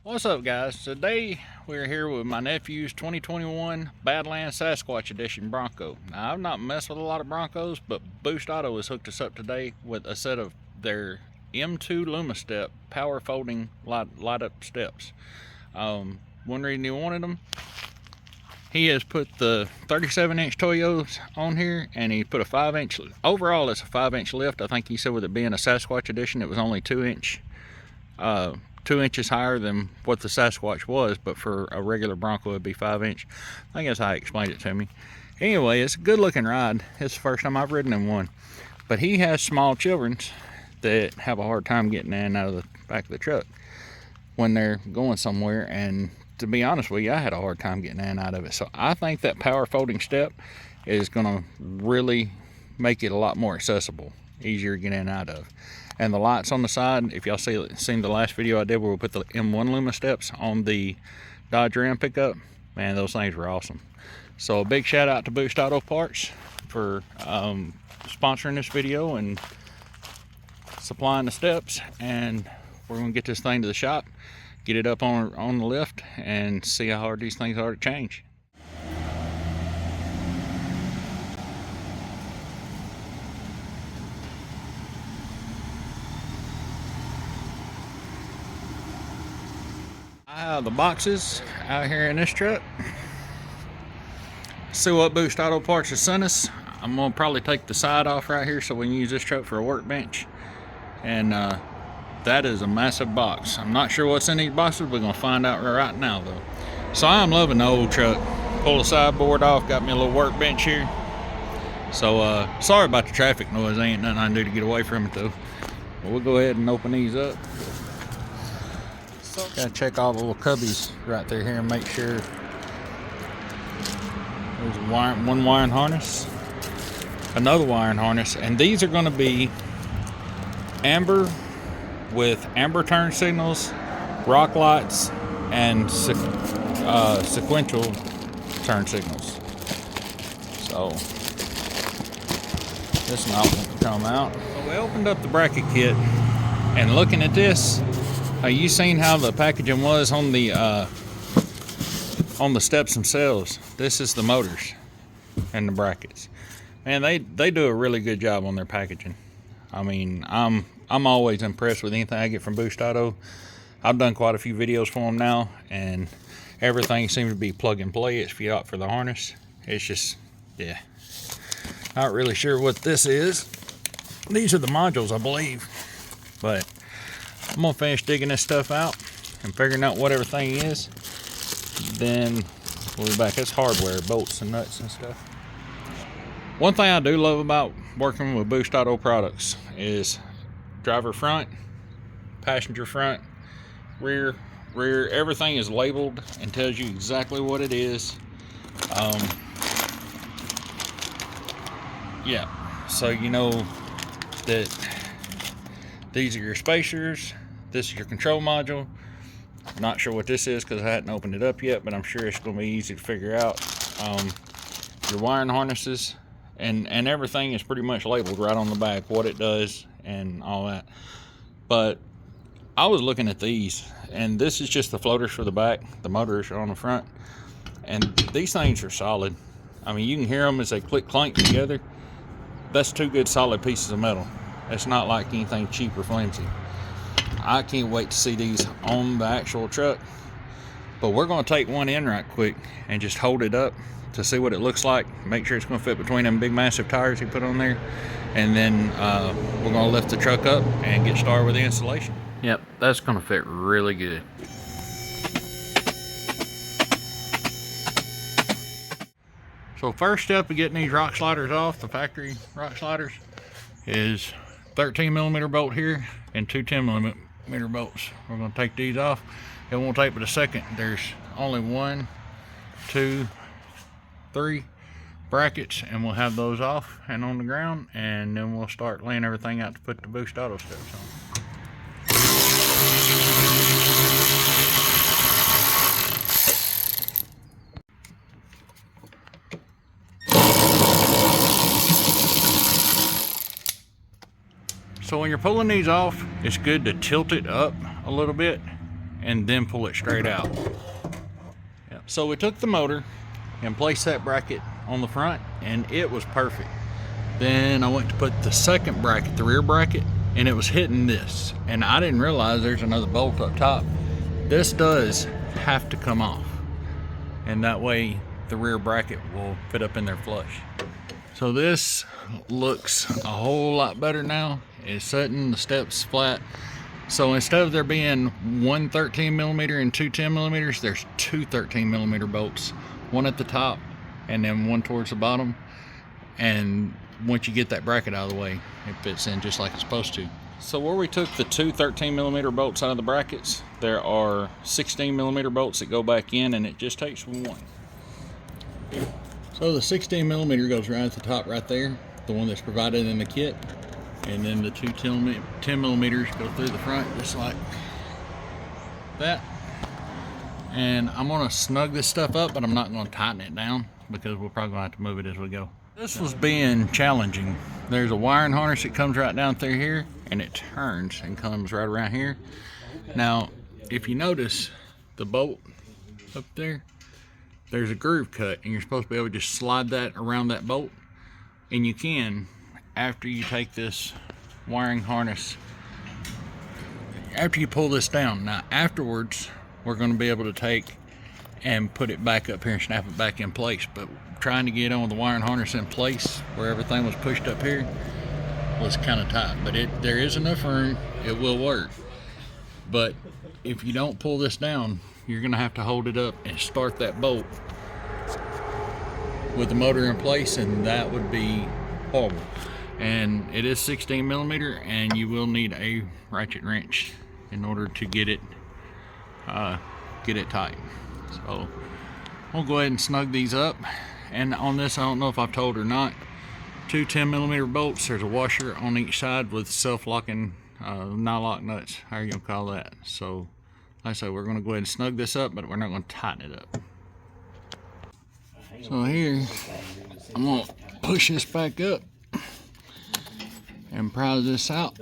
What's up, guys? Today we're here with my nephew's 2021 Badlands Sasquatch Edition Bronco. Now, I've not messed with a lot of Broncos, but Boost Auto has hooked us up today with a set of their M2 LumaStep power folding light up steps. One reason he wanted them, he has put the 37-inch Toyos on here, and he put a 5-inch, overall it's a 5-inch lift. I think he said with it being a Sasquatch Edition, it was only 2 inches higher than what the Sasquatch was, but for a regular Bronco it'd be 5-inch. I think that's how he explained it to me. Anyway, it's a good looking ride. It's the first time I've ridden in one. But he has small children that have a hard time getting in and out of the back of the truck when they're going somewhere, and to be honest with you, I had a hard time getting in and out of it. So I think that power folding step is gonna really make it a lot more accessible, easier to get in and out of. And the lights on the side, if y'all seen the last video I did where we put the M1 Luma steps on the Dodge Ram pickup, man, those things were awesome. So a big shout out to Boost Auto Parts for sponsoring this video and supplying the steps. And we're gonna get this thing to the shop, get it up on the lift, and see how hard these things are to change. I have the boxes out here in this truck. See what Boost Auto Parts has sent us. I'm gonna probably take the side off right here so we can use this truck for a workbench. And that is a massive box. I'm not sure what's in these boxes. We're gonna find out right now though. So I'm loving the old truck. Pull the sideboard off, got me a little workbench here. So sorry about the traffic noise. Ain't nothing I can do to get away from it though. But we'll go ahead and open these up. Gotta check all the little cubbies right there here and make sure. There's one wiring harness, another wiring harness, and these are going to be amber with amber turn signals, rock lights, and sequential turn signals. So this not going to come out. So we opened up the bracket kit, and looking at this, you seen how the packaging was on the steps themselves. This is the motors and the brackets. Man, they do a really good job on their packaging. I mean, I'm always impressed with anything I get from Boost Auto. I've done quite a few videos for them now, and everything seems to be plug and play. It's out for the harness. It's just, yeah. Not really sure what this is. These are the modules, I believe, but I'm gonna finish digging this stuff out and figuring out what everything is. Then we'll be back. It's hardware, bolts and nuts and stuff. One thing I do love about working with Boost Auto products is driver front, passenger front, rear. Everything is labeled and tells you exactly what it is. Yeah, so you know that these are your spacers. This is your control module. Not sure what this is because I hadn't opened it up yet, but I'm sure it's going to be easy to figure out. Your wiring harnesses and everything is pretty much labeled right on the back, what it does and all that. But I was looking at these, and this is just the floaters for the back. The motors are on the front, and these things are solid. I mean, you can hear them as they click clank together. That's two good solid pieces of metal. It's not like anything cheap or flimsy. I can't wait to see these on the actual truck. But we're going to take one in right quick and just hold it up to see what it looks like. Make sure it's going to fit between them big massive tires he put on there. And then we're going to lift the truck up and get started with the installation. Yep, that's going to fit really good. So first step of getting these rock sliders off, the factory rock sliders, is 13mm bolt here and two 10mm bolts. We're going to take these off. It won't take but a second. There's only 1, 2, 3 brackets, and we'll have those off and on the ground, and then we'll start laying everything out to put the Boost Auto steps on. So when you're pulling these off, it's good to tilt it up a little bit and then pull it straight out. Yep. So we took the motor and placed that bracket on the front, and it was perfect. Then I went to put the second bracket, the rear bracket, and it was hitting this, and I didn't realize there's another bolt up top. This does have to come off, and that way the rear bracket will fit up in there flush. So this looks a whole lot better now. It's setting the steps flat. So instead of there being one 13mm and two 10mm, there's two 13mm bolts, one at the top and then one towards the bottom. And once you get that bracket out of the way, it fits in just like it's supposed to. So where we took the two 13mm bolts out of the brackets, there are 16mm bolts that go back in, and it just takes one. So the 16mm goes right at the top right there, the one that's provided in the kit. And then the two 10mm go through the front just like that. And I'm gonna snug this stuff up, but I'm not gonna tighten it down because we're probably gonna have to move it as we go. This was being challenging. There's a wiring harness that comes right down through here, and it turns and comes right around here. Now, if you notice the bolt up there, there's a groove cut, and you're supposed to be able to just slide that around that bolt, and you can after you take this wiring harness, after you pull this down. Now afterwards, we're going to be able to take and put it back up here and snap it back in place, but trying to get on with the wiring harness in place where everything was pushed up here was kind of tight, but there is enough room, it will work. But if you don't pull this down, you're going to have to hold it up and start that bolt with the motor in place, and that would be horrible. And it is 16mm, and you will need a ratchet wrench in order to get it tight. So we'll go ahead and snug these up. And on this, I don't know if I've told or not, two 10mm bolts, there's a washer on each side with self-locking nylock nuts, how you gonna call that. So like I said, we're gonna go ahead and snug this up, but we're not gonna tighten it up. So here, I'm gonna push this back up and pry this out.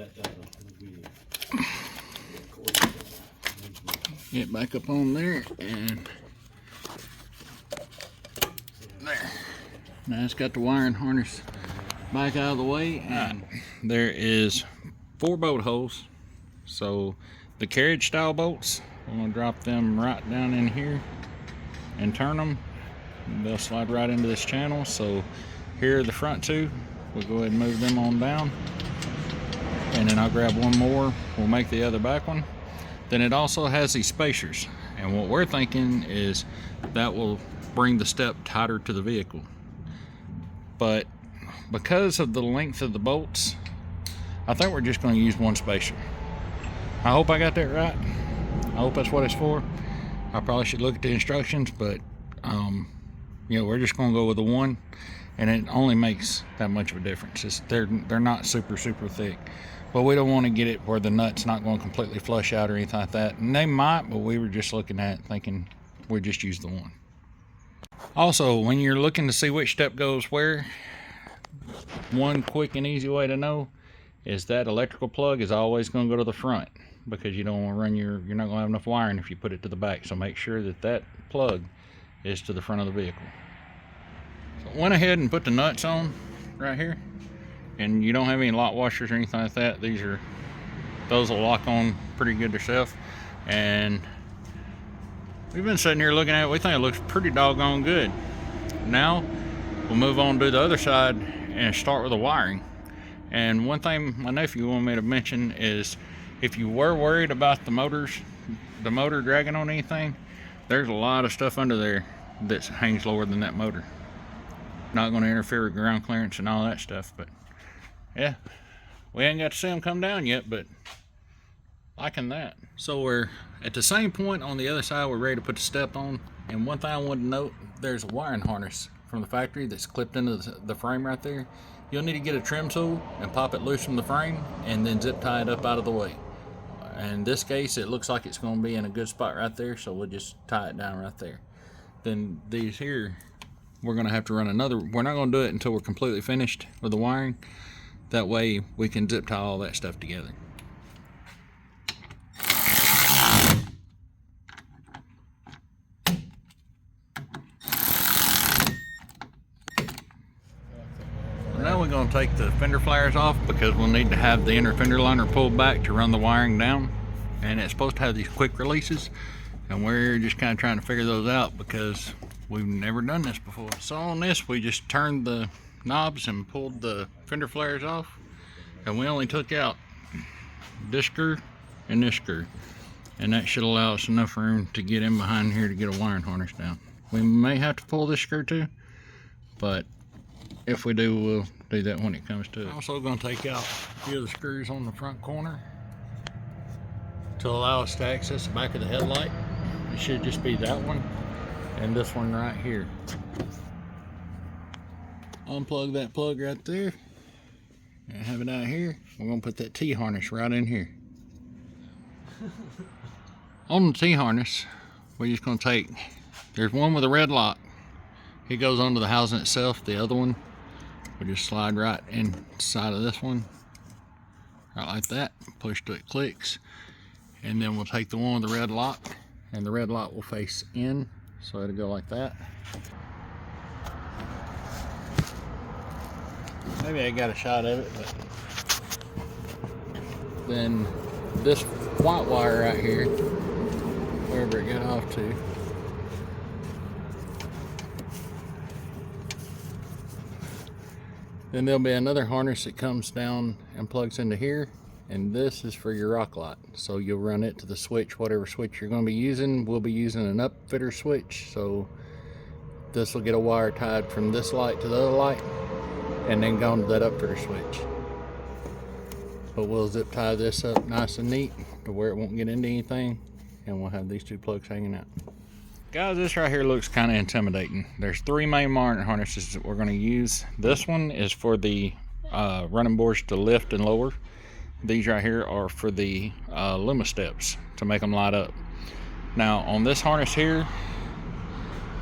Get back up on there, and there. Now it's got the wiring harness back out of the way, and there is 4 bolt holes. So the carriage style bolts, I'm gonna drop them right down in here and turn them. They'll slide right into this channel. So here are the front 2. We'll go ahead and move them on down, and then I'll grab one more. We'll make the other back one. Then it also has these spacers, and what we're thinking is that will bring the step tighter to the vehicle. But because of the length of the bolts, I think we're just going to use one spacer. I hope I got that right. I hope that's what it's for. I probably should look at the instructions, but you know, we're just going to go with the one, and it only makes that much of a difference. They're not super thick, but we don't want to get it where the nut's not going to completely flush out or anything like that. And they might, but we were just looking at it thinking we just use the one. Also, when you're looking to see which step goes where, one quick and easy way to know is that electrical plug is always going to go to the front, because you don't want to run you're not going to have enough wiring if you put it to the back. So make sure that that plug is to the front of the vehicle. So went ahead and put the nuts on right here, and you don't have any lock washers or anything like that. Those will lock on pretty good themselves. And we've been sitting here looking at it. We think it looks pretty doggone good. Now we'll move on to the other side and start with the wiring. And one thing my nephew wanted me to mention is, if you were worried about the motor dragging on anything, there's a lot of stuff under there that hangs lower than that motor. Not going to interfere with ground clearance and all that stuff. But yeah, we ain't got to see them come down yet, but liking that. So we're at the same point on the other side. We're ready to put the step on. And one thing I wanted to note, there's a wiring harness from the factory that's clipped into the frame right there. You'll need to get a trim tool and pop it loose from the frame, and then zip tie it up out of the way. In this case, it looks like it's going to be in a good spot right there, so we'll just tie it down right there. Then these here, we're going to have to run another. We're not going to do it until we're completely finished with the wiring. That way we can zip tie all that stuff together. take the fender flares off because we'll need to have the inner fender liner pulled back to run the wiring down. And it's supposed to have these quick releases, and we're just kind of trying to figure those out because we've never done this before. So on this, we just turned the knobs and pulled the fender flares off, and we only took out this screw and this screw, and that should allow us enough room to get in behind here to get a wiring harness down. We may have to pull this screw too, but if we do, we'll do that when it comes to it. I'm also going to take out a few of the screws on the front corner to allow us to access the back of the headlight. It should just be that one and this one right here. Unplug that plug right there and have it out here. We're going to put that T-harness right in here. On the T-harness, we're just going to take, there's one with a red lock. It goes onto the housing itself. The other one, we just slide right inside of this one, right like that. Push till it clicks. And then we'll take the one with the red lock, and the red lock will face in, so it'll go like that. Maybe I got a shot of it, but then this white wire right here, wherever it got off to, then there'll be another harness that comes down and plugs into here, and this is for your rock light. So you'll run it to the switch, whatever switch you're going to be using. We'll be using an upfitter switch, so this will get a wire tied from this light to the other light and then go to that upfitter switch. But we'll zip tie this up nice and neat to where it won't get into anything, and we'll have these two plugs hanging out. Guys, this right here looks kind of intimidating. There's 3 main wiring harnesses that we're going to use. This one is for the running boards to lift and lower. These right here are for the luma steps to make them light up. Now on this harness here,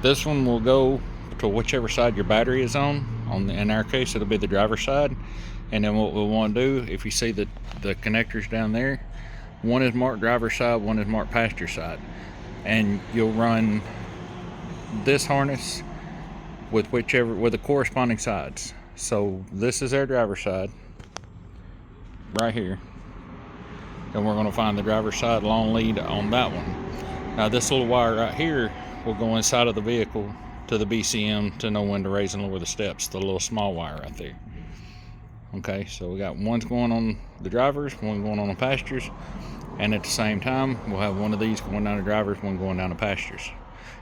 this one will go to whichever side your battery is on. In our case, it'll be the driver's side. And then what we'll want to do, if you see the connectors down there, one is marked driver's side, one is marked passenger side. And you'll run this harness with the corresponding sides. So this is our driver's side right here, and we're going to find the driver's side long lead on that one. Now this little wire right here will go inside of the vehicle to the BCM to know when to raise and lower the steps, the little small wire right there. Okay, so we got one's going on the drivers, one going on the passengers, and at the same time we'll have one of these going down the drivers, one going down the passengers.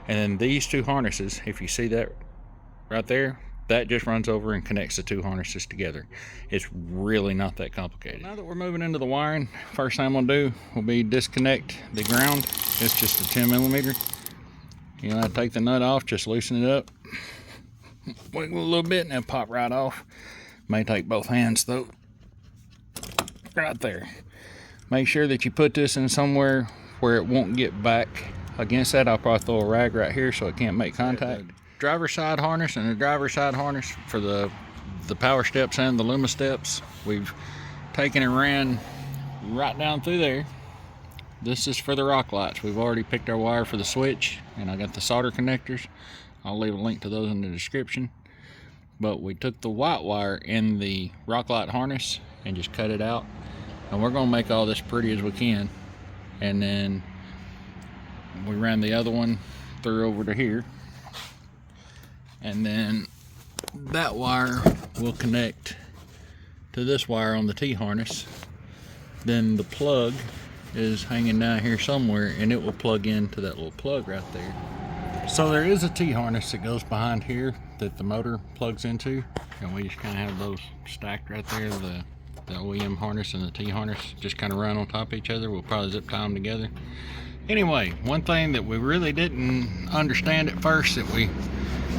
And then these two harnesses, if you see that right there, that just runs over and connects the two harnesses together. It's really not that complicated. Now that we're moving into the wiring, first thing I'm gonna do will be disconnect the ground. It's just a 10mm. You know, I take the nut off, just loosen it up, wiggle a little bit, and then pop right off. May take both hands though. Right there. Make sure that you put this in somewhere where it won't get back against that. I'll probably throw a rag right here so it can't make contact. Driver side harness and the driver side harness for the power steps and the luma steps, we've taken and ran right down through there. This is for the rock lights. We've already picked our wire for the switch, and I got the solder connectors. I'll leave a link to those in the description. But we took the white wire in the rock light harness and just cut it out, and we're going to make all this pretty as we can. And then we ran the other one through over to here, and then that wire will connect to this wire on the T-harness. Then the plug is hanging down here somewhere, and it will plug into that little plug right there. So there is a T-harness that goes behind here that the motor plugs into, and we just kind of have those stacked right there. The OEM harness and the T-harness just kind of run on top of each other. We'll probably zip tie them together. Anyway, one thing that we really didn't understand at first that we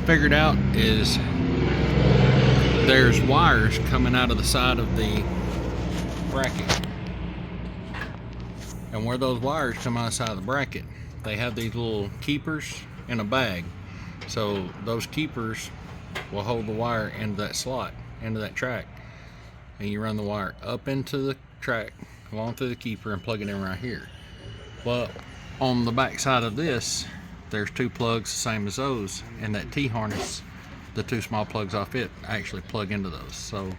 figured out is there's wires coming out of the side of the bracket, and where those wires come out of the side of the bracket, they have these little keepers in a bag. So those keepers will hold the wire into that slot, into that track, and you run the wire up into the track along through the keeper and plug it in right here. But on the back side of this, there's two plugs the same as those, and that T-harness, the two small plugs off it actually plug into those. So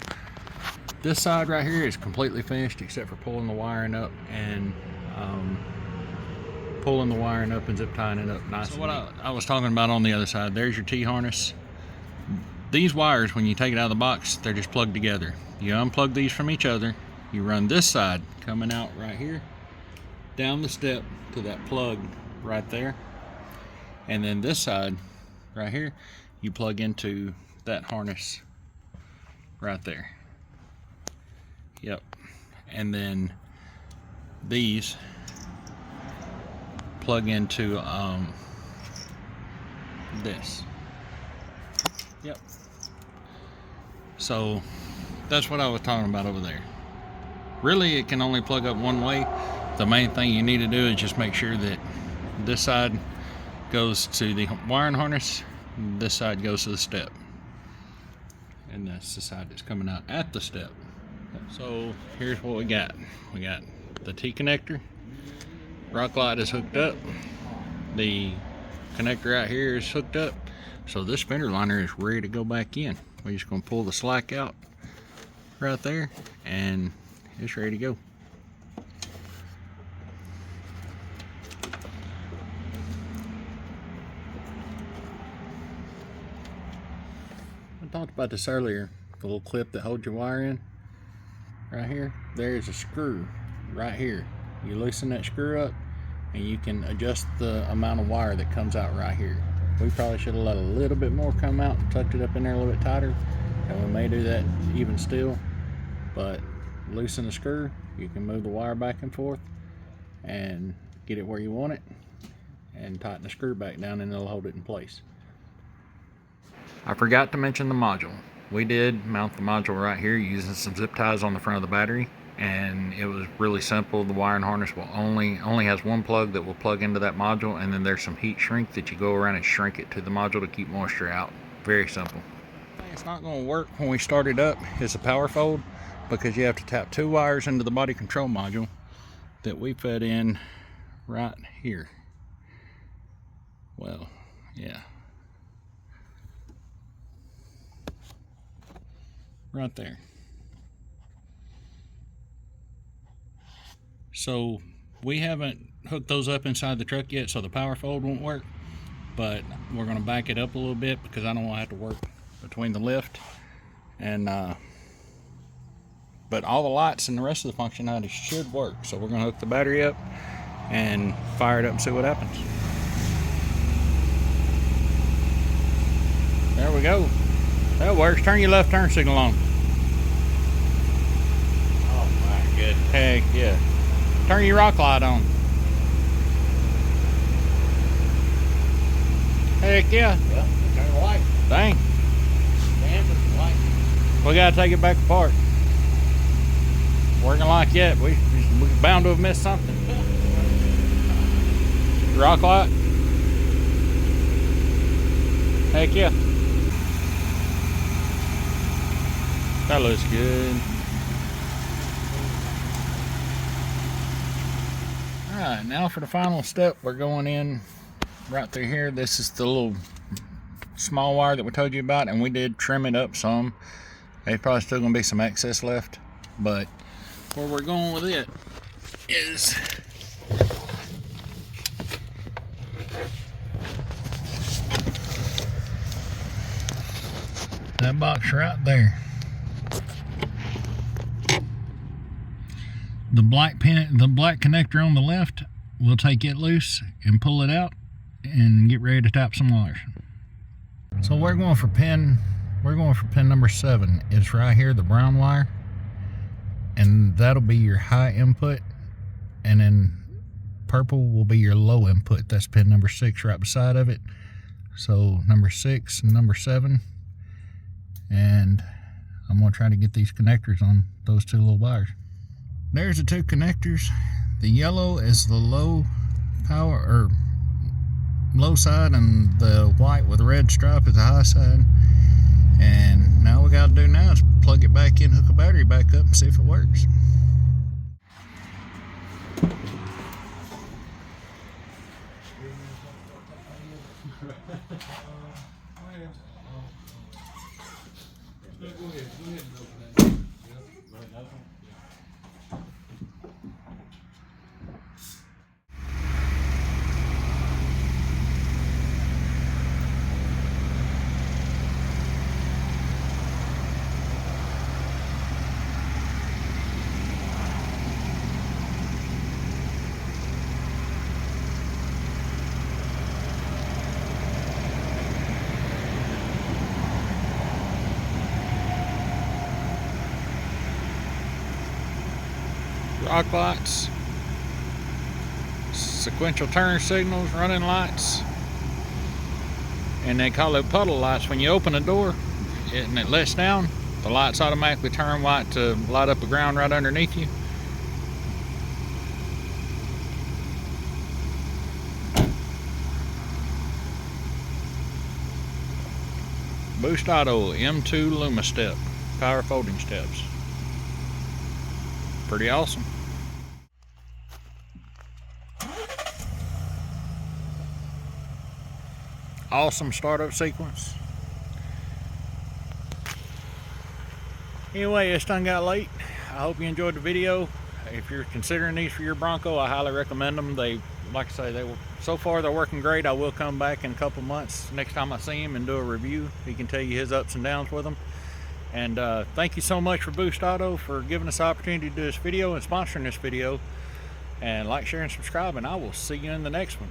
This side right here is completely finished except for pulling the wiring up and zip tying it up nice. So what I was talking about on the other side, there's your T-harness. These wires, when you take it out of the box, they're just plugged together. You unplug these from each other. You run this side coming out right here down the step to that plug right there, and then this side right here you plug into that harness right there. Yep. And then these plug into this. Yep. So that's what I was talking about over there. Really, it can only plug up one way. The main thing you need to do is just make sure that this side goes to the wiring harness, this side goes to the step, and that's the side that's coming out at the step. So here's what we got. We got the T connector. Rock light is hooked up. The connector out here is hooked up. So this fender liner is ready to go back in. We're just going to pull the slack out right there and it's ready to go. I talked about this earlier, the little clip that holds your wire in. Right here, there's a screw right here. You loosen that screw up and you can adjust the amount of wire that comes out right here. We probably should have let a little bit more come out and tucked it up in there a little bit tighter, and we may do that even still, but loosen the screw, you can move the wire back and forth and get it where you want it, and tighten the screw back down and it'll hold it in place. I forgot to mention the module. We did mount the module right here using some zip ties on the front of the battery, and it was really simple. The wiring harness will only has one plug that will plug into that module, and then there's some heat shrink that you go around and shrink it to the module to keep moisture out. Very simple. It's not going to work when we start it up is a power fold, because you have to tap two wires into the body control module that we fed in right here. Well, yeah. Right there. So we haven't hooked those up inside the truck yet, so the power fold won't work, but we're going to back it up a little bit because I don't want to have to work between the lift and but all the lights and the rest of the functionality should work. So we're going to hook the battery up and fire it up and see what happens. There we go. That works. Turn your left turn signal on. Oh my goodness. Heck yeah. Turn your rock light on. Heck yeah. Well, turn the light. Dang. Stand with the light. We gotta take it back apart. Working like that, we're bound to have missed something. Rock light. Heck yeah. That looks good. Alright, now for the final step, we're going in right through here. This is the little small wire that we told you about, and we did trim it up some. There's probably still going to be some excess left, but where we're going with it is that box right there. The black connector on the left, we'll take it loose and pull it out and get ready to tap some wires. So we're going for pin number 7. It's right here, the brown wire, and that'll be your high input, and then purple will be your low input. That's pin number 6 right beside of it. So number 6 and number 7, and I'm going to try to get these connectors on those two little wires. There's the two connectors. The yellow is the low power or low side, and the white with the red stripe is the high side. And now what we got to do now is plug it back in, hook a battery back up, and see if it works. rock lights, sequential turn signals, running lights, and they call it puddle lights. When you open the door and it lets down, the lights automatically turn white to light up the ground right underneath you. Boost Auto M2 Luma Step, power folding steps. Pretty awesome. Awesome startup sequence. Anyway, it's done got late. I hope you enjoyed the video. If you're considering these for your Bronco, I highly recommend them. They, like I say, so far they're working great. I will come back in a couple months next time I see him and do a review. He can tell you his ups and downs with them. And thank you so much for Boost Auto for giving us the opportunity to do this video and sponsoring this video. And like, share, and subscribe, and I will see you in the next one.